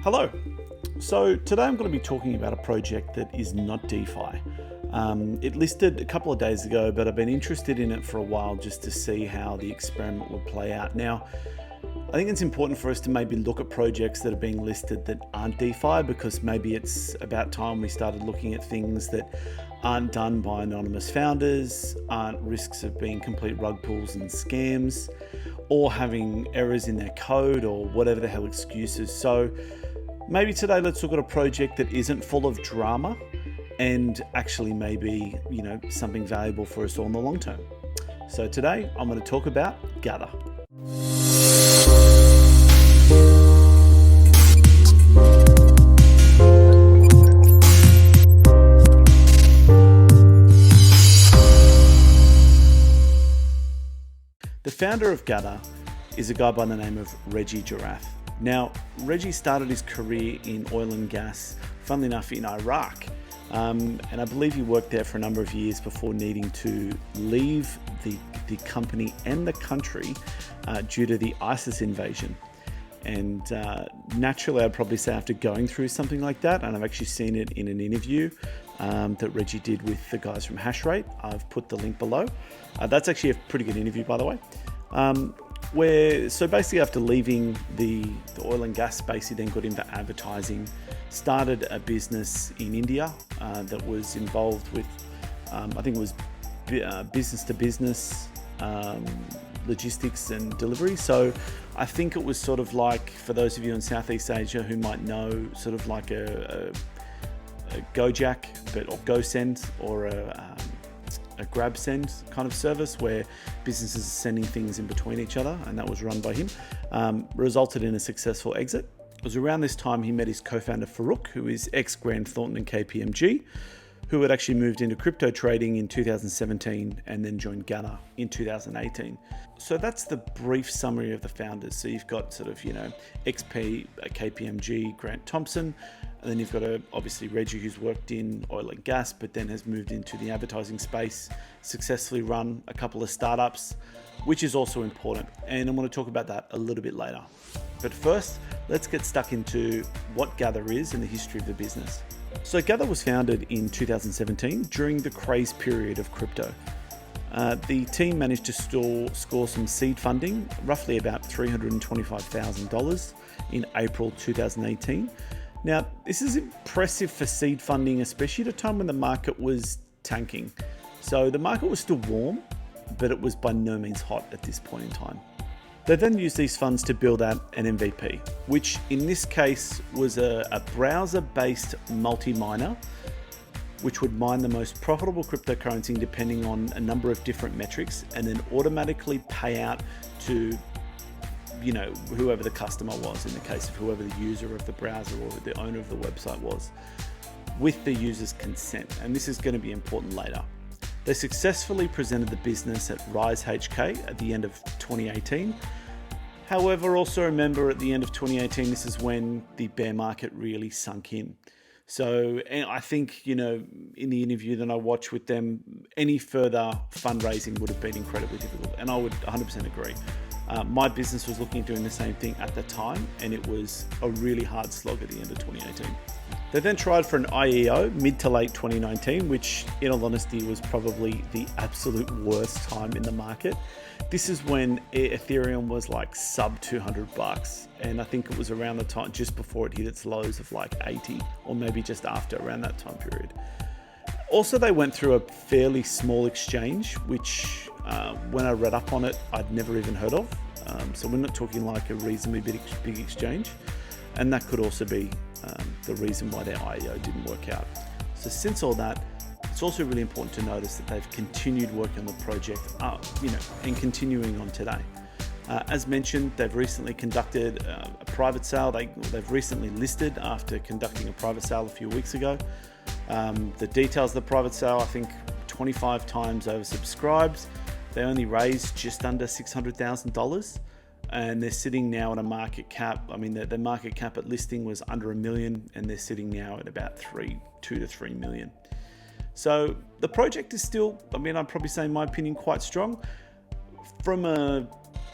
Hello. So today I'm going to be talking about a project that is not DeFi. It listed a couple of days ago, but I've been interested in it for a while just to see how the experiment would play out. Now, I think it's important for us to maybe look at projects that are being listed that aren't DeFi, because maybe it's about time we started looking at things that aren't done by anonymous founders, aren't risks of being complete rug pulls and scams, or having errors in their code or whatever the hell excuses. So maybe today let's look at a project that isn't full of drama and actually maybe, something valuable for us all in the long term. So today I'm going to talk about Gather. The founder of Gather is a guy by the name of Reggie Giraffe. Now, Reggie started his career in oil and gas, funnily enough, in Iraq. And I believe he worked there for a number of years before needing to leave the company and the country due to the ISIS invasion. And naturally, I'd probably say after going through something like that, and I've actually seen it in an interview that Reggie did with the guys from Hashrate. I've put the link below. That's actually a pretty good interview, by the way. So basically after leaving the oil and gas space, he then got into advertising, started a business in India that was involved with, I think it was business to business, logistics and delivery. So I think it was sort of like, for those of you in Southeast Asia who might know, sort of like a Gojek, or GoSend, or a GrabSend kind of service where businesses are sending things in between each other, and that was run by him. Resulted in a successful exit. It was around this time he met his co-founder Farouk, who is ex-Grant Thornton and KPMG, who had actually moved into crypto trading in 2017 and then joined Gather in 2018. So that's the brief summary of the founders. So you've got sort of, XP, KPMG, Grant Thompson, and then you've got obviously Reggie, who's worked in oil and gas, but then has moved into the advertising space, successfully run a couple of startups, which is also important. And I'm going to talk about that a little bit later. But first, let's get stuck into what Gather is and the history of the business. So Gather was founded in 2017 during the craze period of crypto. The team managed to score some seed funding, roughly about $325,000 in April 2018. Now, this is impressive for seed funding, especially at a time when the market was tanking. So the market was still warm, but it was by no means hot at this point in time. They then used these funds to build out an MVP, which in this case was a browser-based multi-miner, which would mine the most profitable cryptocurrency depending on a number of different metrics, and then automatically pay out to whoever the customer was, in the case of whoever the user of the browser or the owner of the website was, with the user's consent. And this is going to be important later. They successfully presented the business at Rise HK at the end of 2018. However, also remember at the end of 2018, this is when the bear market really sunk in. So, and I think, in the interview that I watched with them, any further fundraising would have been incredibly difficult. And I would 100% agree. My business was looking at doing the same thing at the time, and it was a really hard slog at the end of 2018. They then tried for an IEO mid to late 2019, which in all honesty was probably the absolute worst time in the market. This is when Ethereum was like sub $200, and I think it was around the time just before it hit its lows of like 80, or maybe just after, around that time period. Also, they went through a fairly small exchange, which when I read up on it, I'd never even heard of. So we're not talking like a reasonably big exchange. And that could also be the reason why their IEO didn't work out. So since all that, it's also really important to notice that they've continued working on the project, and continuing on today. As mentioned, they've recently conducted a private sale. They've recently listed after conducting a private sale a few weeks ago. The details of the private sale, I think 25 times oversubscribed. They only raised just under $600,000, and they're sitting now at a market cap. I mean, the market cap at listing was under $1 million, and they're sitting now at about 2 to 3 million. So the project is still, I'd probably say in my opinion, quite strong. From a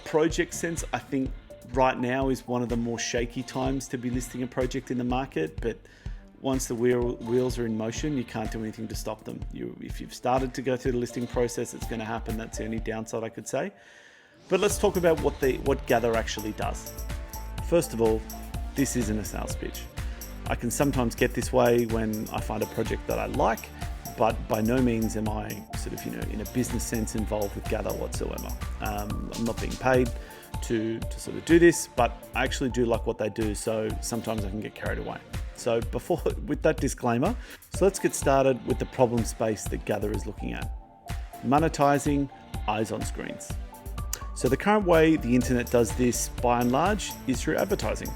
project sense, I think right now is one of the more shaky times to be listing a project in the market, but once the wheels are in motion, you can't do anything to stop them. If you've started to go through the listing process, it's going to happen. That's the only downside I could say. But let's talk about what Gather actually does. First of all, this isn't a sales pitch. I can sometimes get this way when I find a project that I like, but by no means am I sort of, in a business sense involved with Gather whatsoever. I'm not being paid to sort of do this, but I actually do like what they do, so sometimes I can get carried away. So with that disclaimer, so let's get started with the problem space that Gather is looking at. Monetizing eyes on screens. So the current way the internet does this, by and large, is through advertising.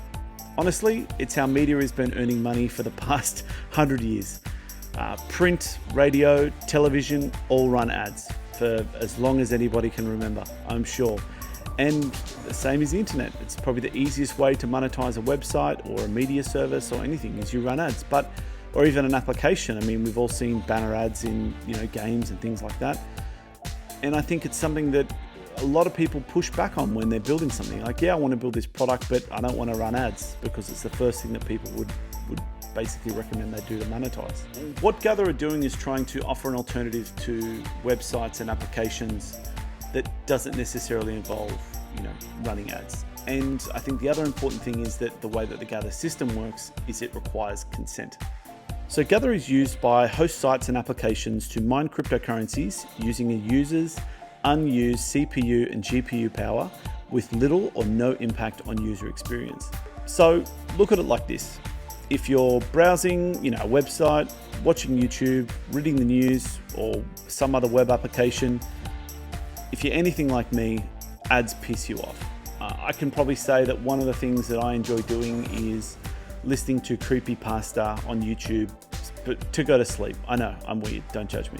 Honestly, it's how media has been earning money for the past 100 years. Print, radio, television, all run ads for as long as anybody can remember, I'm sure. And the same as the internet. It's probably the easiest way to monetize a website or a media service or anything is you run ads, or even an application. I mean, we've all seen banner ads in games and things like that. And I think it's something that a lot of people push back on when they're building something. Like, yeah, I want to build this product, but I don't want to run ads because it's the first thing that people would basically recommend they do to monetize. What Gather are doing is trying to offer an alternative to websites and applications that doesn't necessarily involve, running ads. And I think the other important thing is that the way that the Gather system works is it requires consent. So Gather is used by host sites and applications to mine cryptocurrencies using a user's unused CPU and GPU power with little or no impact on user experience. So look at it like this. If you're browsing, a website, watching YouTube, reading the news, or some other web application, if you're anything like me, ads piss you off. I can probably say that one of the things that I enjoy doing is listening to creepypasta on YouTube, but to go to sleep. I know, I'm weird, don't judge me.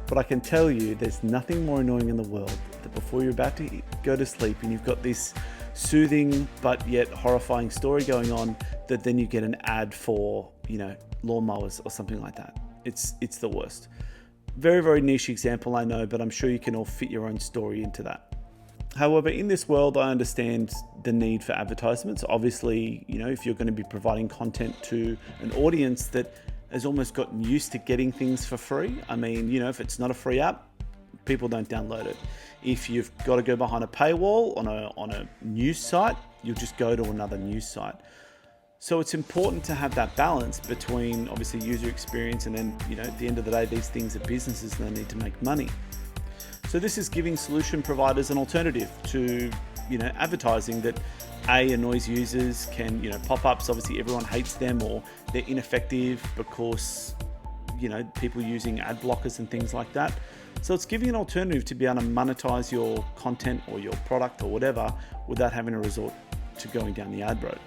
But I can tell you there's nothing more annoying in the world that before you're about to go to sleep and you've got this soothing but yet horrifying story going on, that then you get an ad for, lawnmowers or something like that. It's the worst. Very, very niche example, I know, but I'm sure you can all fit your own story into that. However, in this world, I understand the need for advertisements. Obviously, if you're going to be providing content to an audience that has almost gotten used to getting things for free. I mean, if it's not a free app, people don't download it. If you've got to go behind a paywall on a news site, you'll just go to another news site. So it's important to have that balance between obviously user experience and then, at the end of the day, these things are businesses and they need to make money. So this is giving solution providers an alternative to, advertising that annoys users, can, pop-ups, obviously everyone hates them or they're ineffective because, people using ad blockers and things like that. So it's giving an alternative to be able to monetize your content or your product or whatever without having to resort to going down the ad road.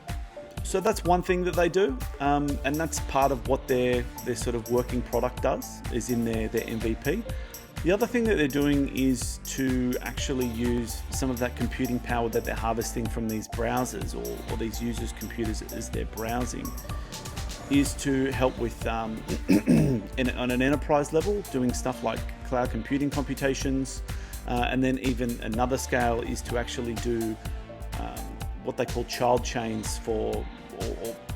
So that's one thing that they do, and that's part of what their sort of working product does, is in their MVP. The other thing that they're doing is to actually use some of that computing power that they're harvesting from these browsers or these users' computers as they're browsing, is to help with, on an enterprise level, doing stuff like cloud computing computations, and then even another scale is to actually do what they call child chains or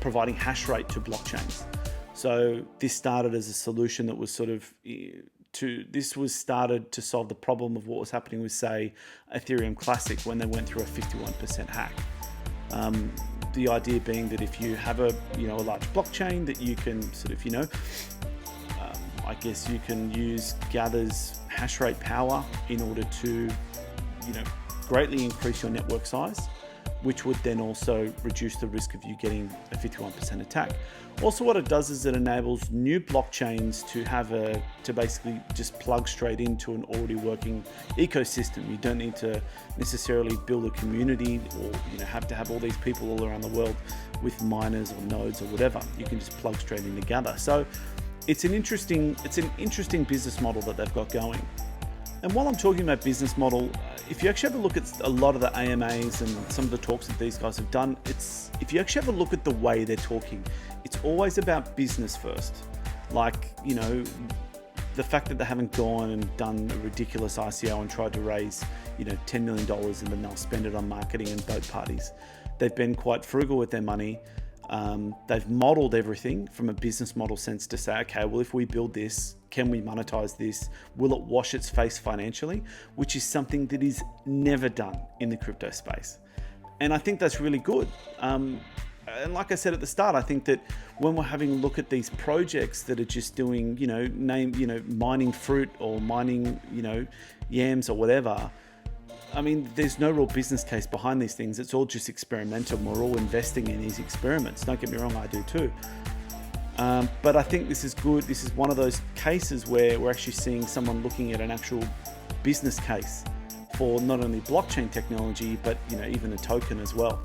providing hash rate to blockchains. So this started as a solution that was started to solve the problem of what was happening with, say, Ethereum Classic when they went through a 51% hack. The idea being that if you have a large blockchain, that you can sort of I guess you can use Gather's hash rate power in order to greatly increase your network size, which would then also reduce the risk of you getting a 51% attack. Also, what it does is it enables new blockchains to basically just plug straight into an already working ecosystem. You don't need to necessarily build a community or have to have all these people all around the world with miners or nodes or whatever. You can just plug straight in together. So it's an interesting business model that they've got going. And while I'm talking about business model, if you actually have a look at a lot of the AMAs and some of the talks that these guys have done, if you actually have a look at the way they're talking, it's always about business first. Like, the fact that they haven't gone and done a ridiculous ICO and tried to raise, $10 million and then they'll spend it on marketing and boat parties. They've been quite frugal with their money. They've modeled everything from a business model sense to say, okay, well, if we build this, can we monetize this? Will it wash its face financially? Which is something that is never done in the crypto space. And I think that's really good. And like I said at the start, I think that when we're having a look at these projects that are just doing, mining fruit or mining, yams or whatever, I mean, there's no real business case behind these things. It's all just experimental. We're all investing in these experiments. Don't get me wrong, I do too. But I think this is good. This is one of those cases where we're actually seeing someone looking at an actual business case for not only blockchain technology, but even a token as well.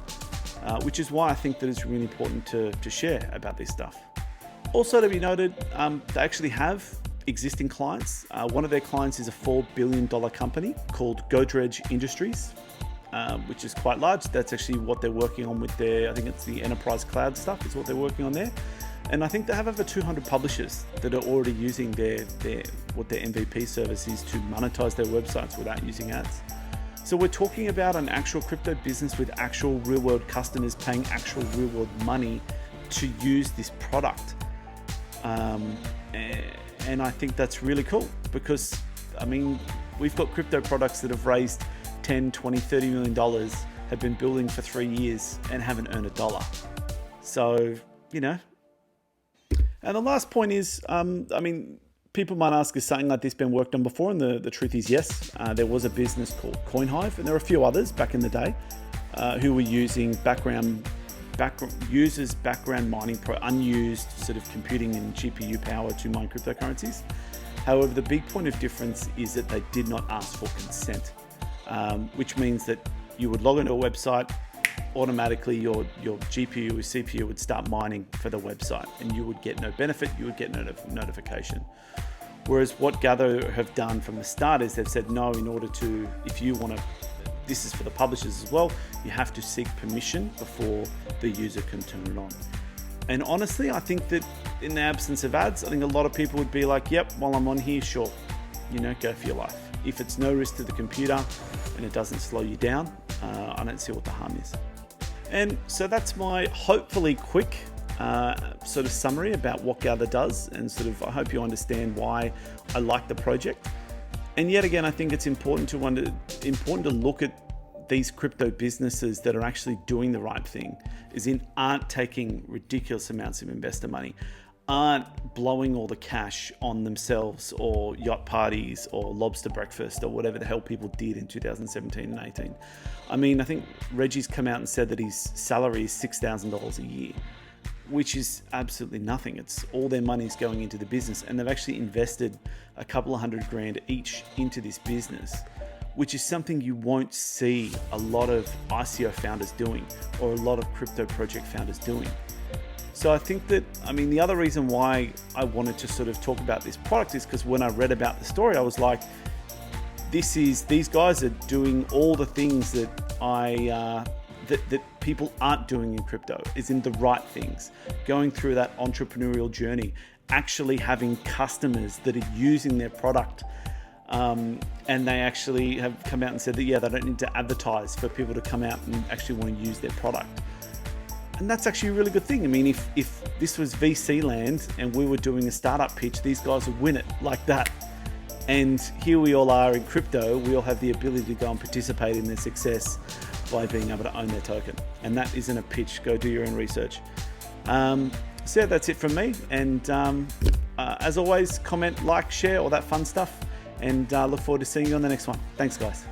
Which is why I think that it's really important to share about this stuff. Also to be noted, they actually have existing clients. One of their clients is a $4 billion company called Godrej Industries, which is quite large. That's actually what they're working on with I think it's the enterprise cloud stuff is what they're working on there. And I think they have over 200 publishers that are already using what their MVP service is to monetize their websites without using ads. So we're talking about an actual crypto business with actual real world customers paying actual real world money to use this product. And I think that's really cool because, we've got crypto products that have raised $10, $20, $30 million, have been building for 3 years and haven't earned $1. So, And the last point is, people might ask, has something like this been worked on before? And the truth is yes. There was a business called CoinHive, and there were a few others back in the day who were using background mining, unused sort of computing and GPU power to mine cryptocurrencies. However, the big point of difference is that they did not ask for consent, which means that you would log into a website, automatically your GPU or CPU would start mining for the website and you would get no benefit, you would get no notification. Whereas what Gather have done from the start is they've said, no, if you want to, this is for the publishers as well, you have to seek permission before the user can turn it on. And honestly, I think that in the absence of ads, I think a lot of people would be like, yep, while I'm on here, sure, go for your life. If it's no risk to the computer and it doesn't slow you down, I don't see what the harm is. And so that's my hopefully quick sort of summary about what Gather does, and I hope you understand why I like the project. And yet again, I think it's important to look at these crypto businesses that are actually doing the right thing, aren't taking ridiculous amounts of investor money, aren't blowing all the cash on themselves or yacht parties or lobster breakfast or whatever the hell people did in 2017 and 18. I think Reggie's come out and said that his salary is $6,000 a year, which is absolutely nothing. It's all their money's going into the business, and they've actually invested a couple of $100,000 each into this business, which is something you won't see a lot of ICO founders doing or a lot of crypto project founders doing. So I think that, the other reason why I wanted to sort of talk about this product is because when I read about the story, I was like, these guys are doing all the things that that people aren't doing in crypto, is in the right things, going through that entrepreneurial journey, actually having customers that are using their product. And they actually have come out and said that, they don't need to advertise for people to come out and actually want to use their product. And that's actually a really good thing. If this was VC land and we were doing a startup pitch, these guys would win it like that. And here we all are in crypto. We all have the ability to go and participate in their success by being able to own their token. And that isn't a pitch. Go do your own research. So that's it from me. And as always, comment, like, share, all that fun stuff. And look forward to seeing you on the next one. Thanks, guys.